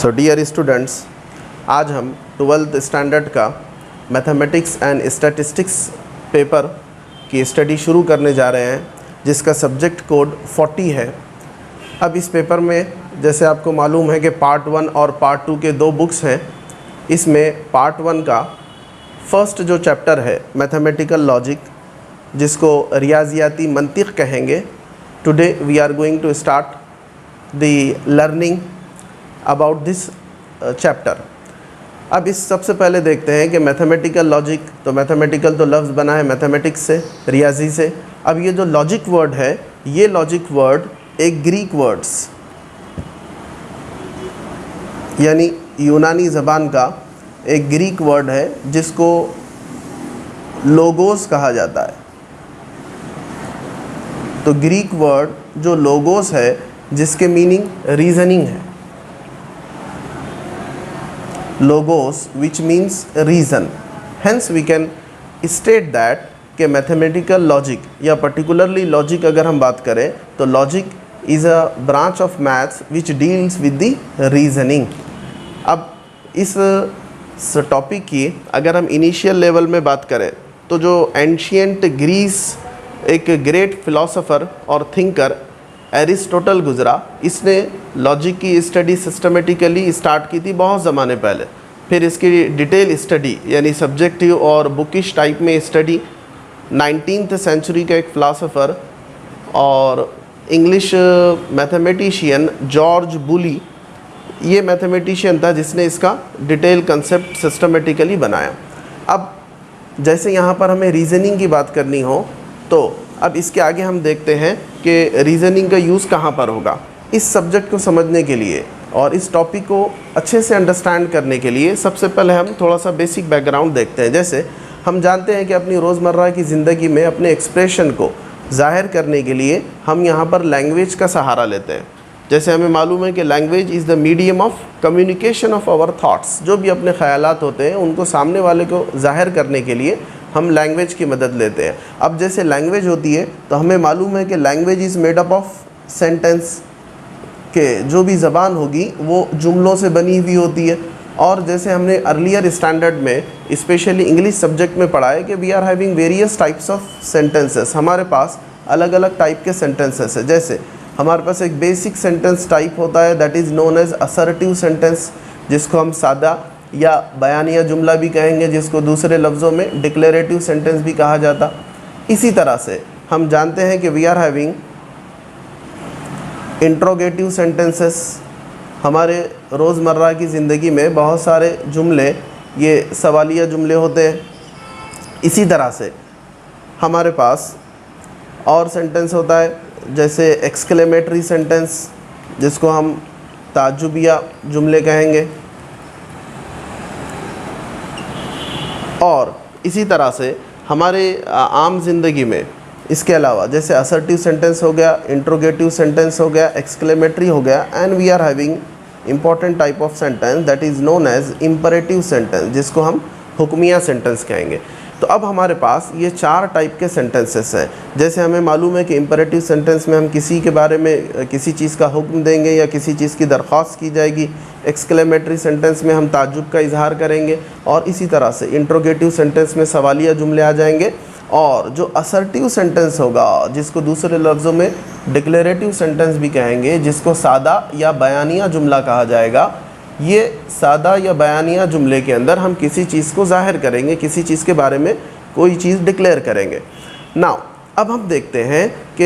So dear students, आज हम 12th standard का मैथमेटिक्स एंड स्टैटिस्टिक्स पेपर की स्टडी शुरू करने जा रहे हैं, जिसका सब्जेक्ट कोड 40 है। अब इस पेपर में जैसे आपको मालूम है कि पार्ट 1 और पार्ट 2 के 2 बुक्स हैं। इसमें पार्ट 1 का फर्स्ट जो चैप्टर है मैथमेटिकल लॉजिक, जिसको रियाजियाती मंतिक कहेंगे, today we are going to start the learning about this chapter. अब इस सबसे पहले देखते हैं कि मैथमेटिकल लॉजिक, तो मैथमेटिकल तो लफ्ज़ बना है मैथमेटिक्स से, रियाजी से। अब ये जो लॉजिक वर्ड है, ये लॉजिक वर्ड एक ग्रीक वर्ड्स यानी यूनानी ज़बान का एक ग्रीक वर्ड है, जिसको लोगोस कहा जाता है। तो ग्रीक वर्ड जो लोगोस है, जिसके मीनिंग रीज़निंग है, logos which means reason, hence we can state that कि mathematical logic या particularly logic अगर हम बात करें तो logic is a branch of maths which deals with the reasoning। अब इस टॉपिक की अगर हम इनिशियल लेवल में बात करें तो जो एंशियंट ग्रीस एक ग्रेट फिलोसोफर और थिंकर एरिस्टोटल गुजरा, इसने लॉजिक की स्टडी सिस्टमेटिकली स्टार्ट की थी बहुत ज़माने पहले। फिर इसकी डिटेल स्टडी यानी सब्जेक्टिव और बुकिश टाइप में स्टडी 19th सेंचुरी का एक फ़िलासफ़र और इंग्लिश मैथमेटिशियन जॉर्ज बुली, ये मैथमेटिशियन था जिसने इसका डिटेल कंसेप्ट सिस्टमेटिकली बनाया। अब जैसे यहाँ पर हमें रीज़निंग की बात करनी हो, तो अब इसके आगे हम देखते हैं कि रीज़निंग का यूज़ कहाँ पर होगा। इस सब्जेक्ट को समझने के लिए और इस टॉपिक को अच्छे से अंडरस्टैंड करने के लिए सबसे पहले हम थोड़ा सा बेसिक बैकग्राउंड देखते हैं। जैसे हम जानते हैं कि अपनी रोज़मर्रा की ज़िंदगी में अपने एक्सप्रेशन को ज़ाहिर करने के लिए हम यहाँ पर लैंग्वेज का सहारा लेते हैं। जैसे हमें मालूम है कि language is the medium of communication of our thoughts. जो भी अपने ख़यालात होते हैं उनको सामने वाले को ज़ाहिर करने के लिए हम लैंग्वेज की मदद लेते हैं। अब जैसे लैंग्वेज होती है तो हमें मालूम है कि language is made up of sentence, के जो भी ज़बान होगी वो जुमलों से बनी हुई होती है। और जैसे हमने अर्लियर स्टैंडर्ड में स्पेशली इंग्लिश सब्जेक्ट में पढ़ा है कि we are having various types of sentences. हमारे पास अलग अलग टाइप के सेंटेंसेस है। जैसे हमारे पास एक बेसिक सेंटेंस टाइप होता है, that is known as assertive sentence, जिसको हम सादा या बयानिया जुमला भी कहेंगे, जिसको दूसरे लफ्ज़ों में डिक्लेरेटिव सेंटेंस भी कहा जाता। इसी तरह से हम जानते हैं कि we are having interrogative sentences. हमारे रोज़मर्रा की ज़िंदगी में बहुत सारे जुमले ये सवालिया जुमले होते हैं। इसी तरह से हमारे पास और सेंटेंस होता है, जैसे एक्सक्लेमेटरी सेंटेंस, जिसको हम ताजुबिया जुमले कहेंगे। और इसी तरह से हमारे आम ज़िंदगी में इसके अलावा जैसे असर्टिव सेंटेंस हो गया, इंट्रोगेटिव सेंटेंस हो गया, एक्सक्लेमेटरी हो गया, and we are having important type of sentence that is known as imperative sentence, जिसको हम हुक्मिया सेंटेंस कहेंगे। तो अब हमारे पास ये 4 टाइप के सेंटेंसेस हैं। जैसे हमें मालूम है कि इम्परेटिव सेंटेंस में हम किसी के बारे में किसी चीज़ का हुक्म देंगे या किसी चीज़ की दरख्वास्त की जाएगी। एक्सक्लेमेटरी सेंटेंस में हम ताज्जुब का इजहार करेंगे, और इसी तरह से इंट्रोगेटिव सेंटेंस में सवालिया जुमले आ जाएंगे। और जो असर्टिव सेंटेंस होगा, जिसको दूसरे लफ्ज़ों में डिक्लेरेटिव सेंटेंस भी कहेंगे, जिसको सादा या बयानिया जुमला कहा जाएगा, ये सादा या बयानिया जुमले के अंदर हम किसी चीज़ को ज़ाहिर करेंगे, किसी चीज़ के बारे में कोई चीज़ डिक्लेयर करेंगे। नाउ अब हम देखते हैं कि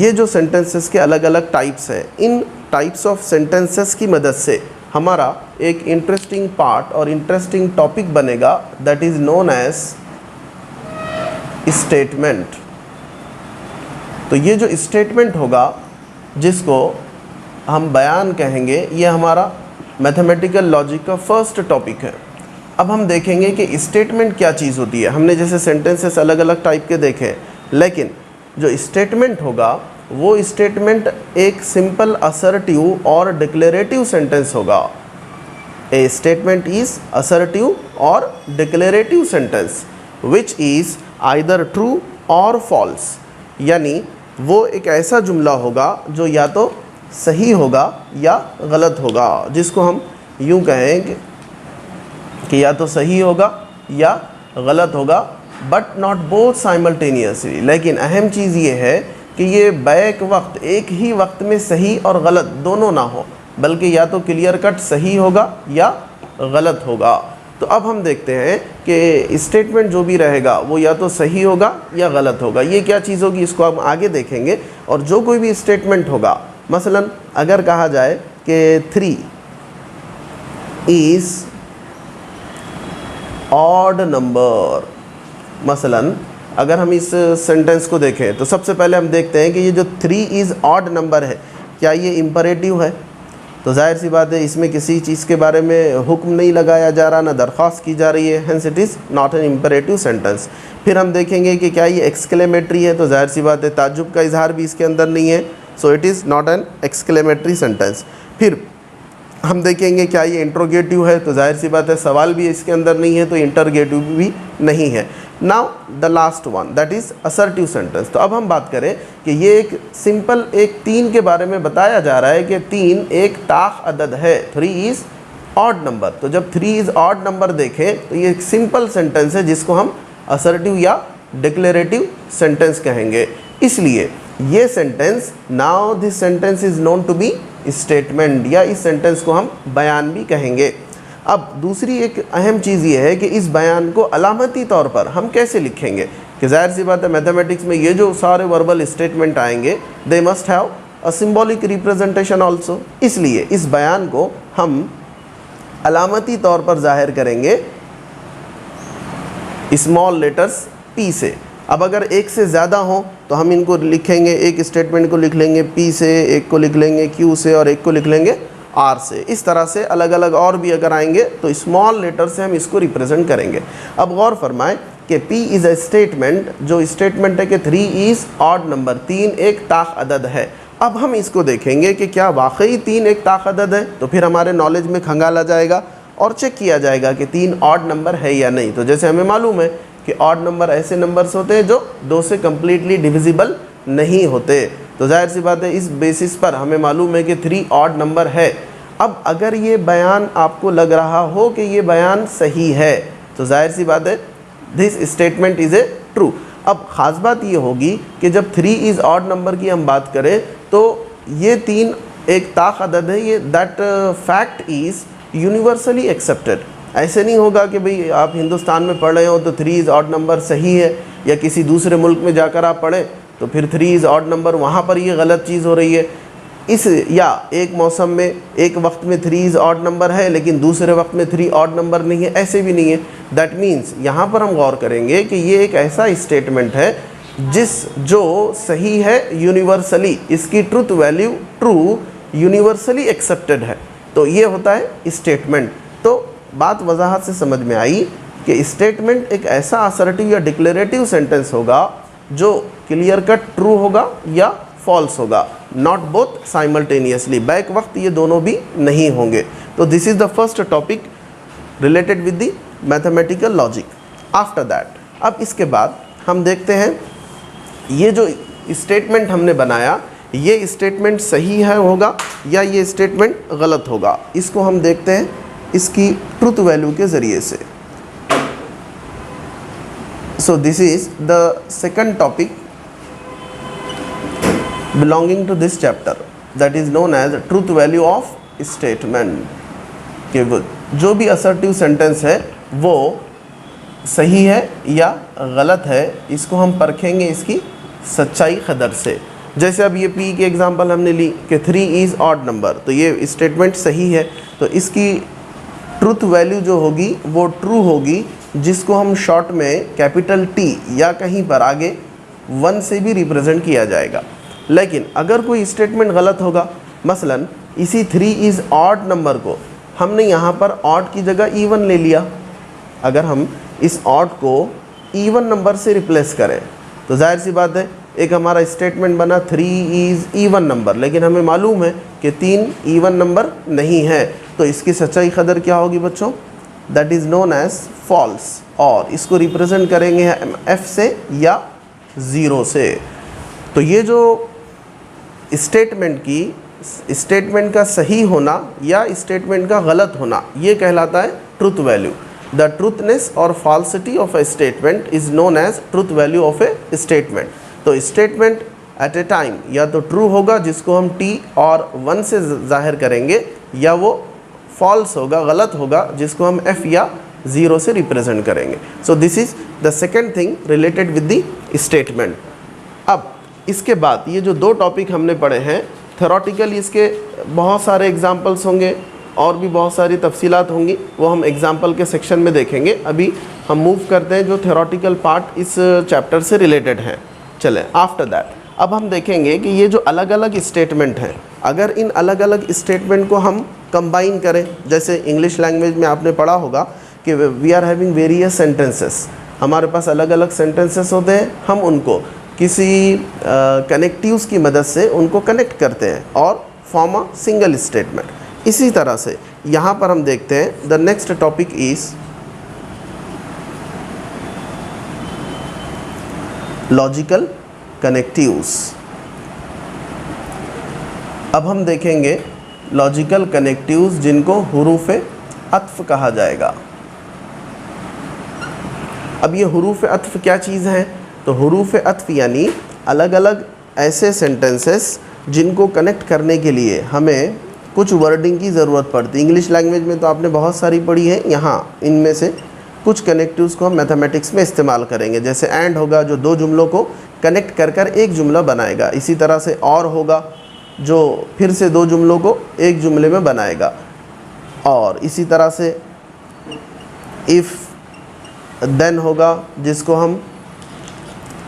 ये जो सेंटेंसेस के अलग अलग टाइप्स हैं, इन टाइप्स ऑफ सेंटेंसेस की मदद से हमारा एक इंटरेस्टिंग पार्ट और इंटरेस्टिंग टॉपिक बनेगा, that is known as statement. तो ये जो स्टेटमेंट होगा, जिसको हम बयान कहेंगे, ये हमारा मैथमेटिकल लॉजिक का फर्स्ट टॉपिक है। अब हम देखेंगे कि स्टेटमेंट क्या चीज़ होती है। हमने जैसे सेंटेंसेस अलग अलग टाइप के देखे, लेकिन जो स्टेटमेंट होगा वो स्टेटमेंट एक सिंपल असर्टिव और डिक्लेरेटिव सेंटेंस होगा। ए स्टेटमेंट इज़ असर्टिव और declarative sentence which is either true और फॉल्स, यानी वो एक ऐसा जुमला होगा जो या तो सही होगा या गलत होगा, जिसको हम यूँ कहें कि या तो सही होगा या गलत होगा, बट नॉट बोथ साइमल्टेनियसली। लेकिन अहम चीज़ ये है कि ये बैक वक्त एक ही वक्त में सही और गलत दोनों ना हो, बल्कि या तो क्लियर कट सही होगा या गलत होगा। तो अब हम देखते हैं कि स्टेटमेंट जो भी रहेगा वो या तो सही होगा या गलत होगा। ये क्या चीज़ होगी इसको हम आगे देखेंगे। और जो कोई भी स्टेटमेंट होगा, मसलन अगर कहा जाए कि 3 इज़ ऑड नंबर, मसलन अगर हम इस सेंटेंस को देखें तो सबसे पहले हम देखते हैं कि ये जो 3 इज़ ऑड नंबर है, क्या ये इम्परेटिव है? तो जाहिर सी बात है इसमें किसी चीज़ के बारे में हुक्म नहीं लगाया जा रहा, ना दरख्वास्त की जा रही है, hence it is not an imperative sentence. फिर हम देखेंगे कि क्या ये एक्सक्लेमेटरी है, तो जाहिर सी बात है ताज्जुब का इजहार भी इसके अंदर नहीं है, so it is not an exclamatory sentence. फिर हम देखेंगे क्या ये इंट्रोगेटिव है, तो जाहिर सी बात है सवाल भी इसके अंदर नहीं है, तो इंटरगेटिव भी नहीं है। Now the last one that is assertive sentence. तो अब हम बात करें कि ये एक सिंपल एक 3 के बारे में बताया जा रहा है कि 3 एक ताक अदद है, 3 इज़ ऑड नंबर। तो जब 3 इज़ ऑड नंबर देखें तो ये एक सिंपल सेंटेंस है जिसको हम असर्टिव या डिक्लेरेटिव सेंटेंस कहेंगे। इसलिए ये sentence, now this sentence is known to be statement, या इस सेंटेंस को हम बयान भी कहेंगे। अब दूसरी एक अहम चीज़ ये है कि इस बयान को अलामती तौर पर हम कैसे लिखेंगे, कि जाहिर सी बात है मैथमेटिक्स में ये जो सारे वर्बल स्टेटमेंट आएंगे they must have a symbolic representation also. इसलिए इस बयान को हम अलामती तौर पर जाहिर करेंगे स्मॉल लेटर्स P से। अब अगर एक से ज़्यादा हो तो हम इनको लिखेंगे, एक स्टेटमेंट को लिख लेंगे P से, एक को लिख लेंगे Q से और एक को लिख लेंगे R से। इस तरह से अलग अलग और भी अगर आएंगे तो स्मॉल लेटर से हम इसको रिप्रेजेंट करेंगे। अब गौर फरमाएं कि P इज़ अ स्टेटमेंट, जो स्टेटमेंट है कि 3 इज़ ऑड नंबर, 3 एक ताक अदद है। अब हम इसको देखेंगे कि क्या वाकई 3 एक ताक अदद है, तो फिर हमारे नॉलेज में खंगाला जाएगा और चेक किया जाएगा कि 3 ऑड नंबर है या नहीं। तो जैसे हमें मालूम है कि ऑड नंबर ऐसे नंबर्स होते हैं जो 2 से कम्प्लीटली डिविजिबल नहीं होते, तो जाहिर सी बात है इस बेसिस पर हमें मालूम है कि 3 ऑड नंबर है। अब अगर ये बयान आपको लग रहा हो कि ये बयान सही है, तो जाहिर सी बात है this statement is a true. अब ख़ास बात ये होगी कि जब 3 इज़ ऑड नंबर की हम बात करें तो ये 3 एक ताक अदद है, ये that fact is universally accepted. ऐसे नहीं होगा कि भाई आप हिंदुस्तान में पढ़ रहे हो तो 3 इज़ ऑड नंबर सही है, या किसी दूसरे मुल्क में जाकर आप पढ़ें तो फिर 3 इज़ ऑड नंबर वहाँ पर ये गलत चीज़ हो रही है। इस या एक मौसम में एक वक्त में 3 इज़ ऑड नंबर है लेकिन दूसरे वक्त में 3 ऑड नंबर नहीं है, ऐसे भी नहीं है। दैट मीन्स यहाँ पर हम गौर करेंगे कि ये एक ऐसा स्टेटमेंट है जो सही है यूनिवर्सली, इसकी truth value true universally accepted है, तो ये होता है स्टेटमेंट। तो बात वजाहत से समझ में आई कि स्टेटमेंट एक ऐसा असर्टिव या डिक्लेरेटिव सेंटेंस होगा जो क्लियर कट ट्रू होगा या फॉल्स होगा, नॉट बोथ साइमल्टेनियसली, बैक वक्त ये दोनों भी नहीं होंगे। तो this is the first topic related with the mathematical logic. After that, अब इसके बाद हम देखते हैं ये जो स्टेटमेंट हमने बनाया, ये स्टेटमेंट सही है होगा या ये स्टेटमेंट गलत होगा। इसको हम देखते हैं इसकी ट्रुथ वैल्यू के ज़रिए से। So this is the second topic belonging to this chapter, that is known as truth value of statement। कि जो भी असर्टिव सेंटेंस है वो सही है या गलत है, इसको हम परखेंगे इसकी सच्चाई कदर से। जैसे अब ये P की एग्जांपल हमने ली कि 3 इज़ ऑड नंबर, तो ये स्टेटमेंट सही है, तो इसकी ट्रुथ वैल्यू जो होगी वो ट्रू होगी, जिसको हम शॉर्ट में कैपिटल T या कहीं पर आगे 1 से भी रिप्रेजेंट किया जाएगा। लेकिन अगर कोई स्टेटमेंट गलत होगा, मसलन इसी 3 इज़ ऑड नंबर को हमने यहाँ पर ऑड की जगह इवन ले लिया, अगर हम इस ऑड को इवन नंबर से रिप्लेस करें तो जाहिर सी बात है एक हमारा स्टेटमेंट बना 3 इज़ इवन नंबर, लेकिन हमें मालूम है कि 3 इवन नंबर नहीं है, तो इसकी सच्चाई कदर क्या होगी बच्चों, that is known as false, और इसको रिप्रेजेंट करेंगे F से या 0 से। तो ये जो स्टेटमेंट की स्टेटमेंट का सही होना या स्टेटमेंट का गलत होना, ये कहलाता है ट्रुथ वैल्यू। द ट्रूथनेस और falsity of a statement is known as truth value of a statement. तो स्टेटमेंट एट ए टाइम या तो ट्रू होगा जिसको हम T और 1 से जाहिर करेंगे, या वो फॉल्स होगा, गलत होगा, जिसको हम F या 0 से रिप्रेजेंट करेंगे। So this is the second thing related with the statement. अब इसके बाद ये जो 2 टॉपिक हमने पढ़े हैं, थ्योरेटिकली इसके बहुत सारे एग्जाम्पल्स होंगे और भी बहुत सारी तफसीलात होंगी, वो हम एग्जाम्पल के सेक्शन में देखेंगे। अभी हम मूव करते हैं जो थ्योरेटिकल पार्ट इस चैप्टर से रिलेटेड हैं। चलें, आफ्टर दैट अब हम देखेंगे कि ये जो अलग अलग स्टेटमेंट हैं, अगर इन अलग अलग स्टेटमेंट को हम कंबाइन करें, जैसे इंग्लिश लैंग्वेज में आपने पढ़ा होगा कि we are having various sentences, हमारे पास अलग अलग सेंटेंसेस होते हैं, हम उनको किसी कनेक्टिव्स की मदद से उनको कनेक्ट करते हैं और फॉर्म अ सिंगल स्टेटमेंट। इसी तरह से यहाँ पर हम देखते हैं the next topic is logical connectives. अब हम देखेंगे लॉजिकल कनेक्टिव्स जिनको हुरूफ अत्फ कहा जाएगा। अब ये हुरूफ अत्फ क्या चीज़ है? तो हुरूफ अत्फ यानी अलग अलग ऐसे सेंटेंसेस जिनको कनेक्ट करने के लिए हमें कुछ वर्डिंग की ज़रूरत पड़ती है। इंग्लिश लैंग्वेज में तो आपने बहुत सारी पढ़ी है, यहाँ इनमें से कुछ कनेक्टिव्स को हम मैथमेटिक्स में इस्तेमाल करेंगे। जैसे एंड होगा जो 2 जुमलों को कनेक्ट कर कर एक जुमला बनाएगा। इसी तरह से और होगा जो फिर से 2 जुमलों को एक जुमले में बनाएगा। और इसी तरह से इफ़ देन होगा जिसको हम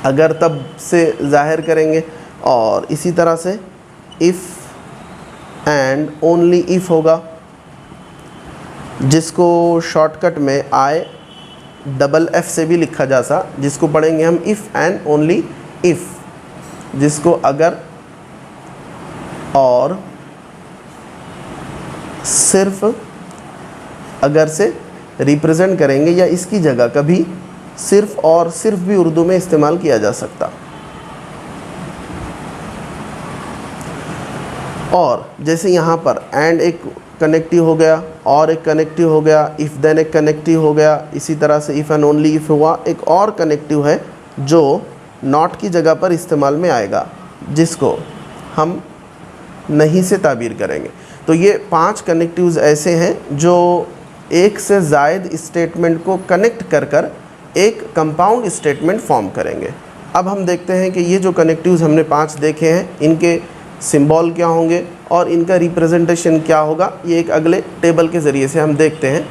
अगर तब से ज़ाहिर करेंगे। और इसी तरह से इफ़ एंड ओनली इफ़ होगा जिसको शॉर्टकट में IFF से भी लिखा जा सा, जिसको पढ़ेंगे हम इफ़ एंड ओनली इफ़, जिसको अगर और सिर्फ अगर से रिप्रेजेंट करेंगे, या इसकी जगह कभी सिर्फ और सिर्फ भी उर्दू में इस्तेमाल किया जा सकता। और जैसे यहाँ पर एंड एक कनेक्टिव हो गया और एक कनेक्टिव हो गया, इफ़ देन एक कनेक्टिव हो गया, इसी तरह से इफ़ एंड ओनली इफ़ हुआ, एक और कनेक्टिव है जो नॉट की जगह पर इस्तेमाल में आएगा, जिसको हम नहीं से ताबीर करेंगे। तो ये 5 कनेक्टिव्स ऐसे हैं जो एक से ज़ायद स्टेटमेंट को कनेक्ट कर कर एक कंपाउंड स्टेटमेंट फॉर्म करेंगे। अब हम देखते हैं कि ये जो कनेक्टिव्स हमने 5 देखे हैं, इनके सिंबल क्या होंगे और इनका रिप्रेजेंटेशन क्या होगा, ये एक अगले टेबल के ज़रिए से हम देखते हैं।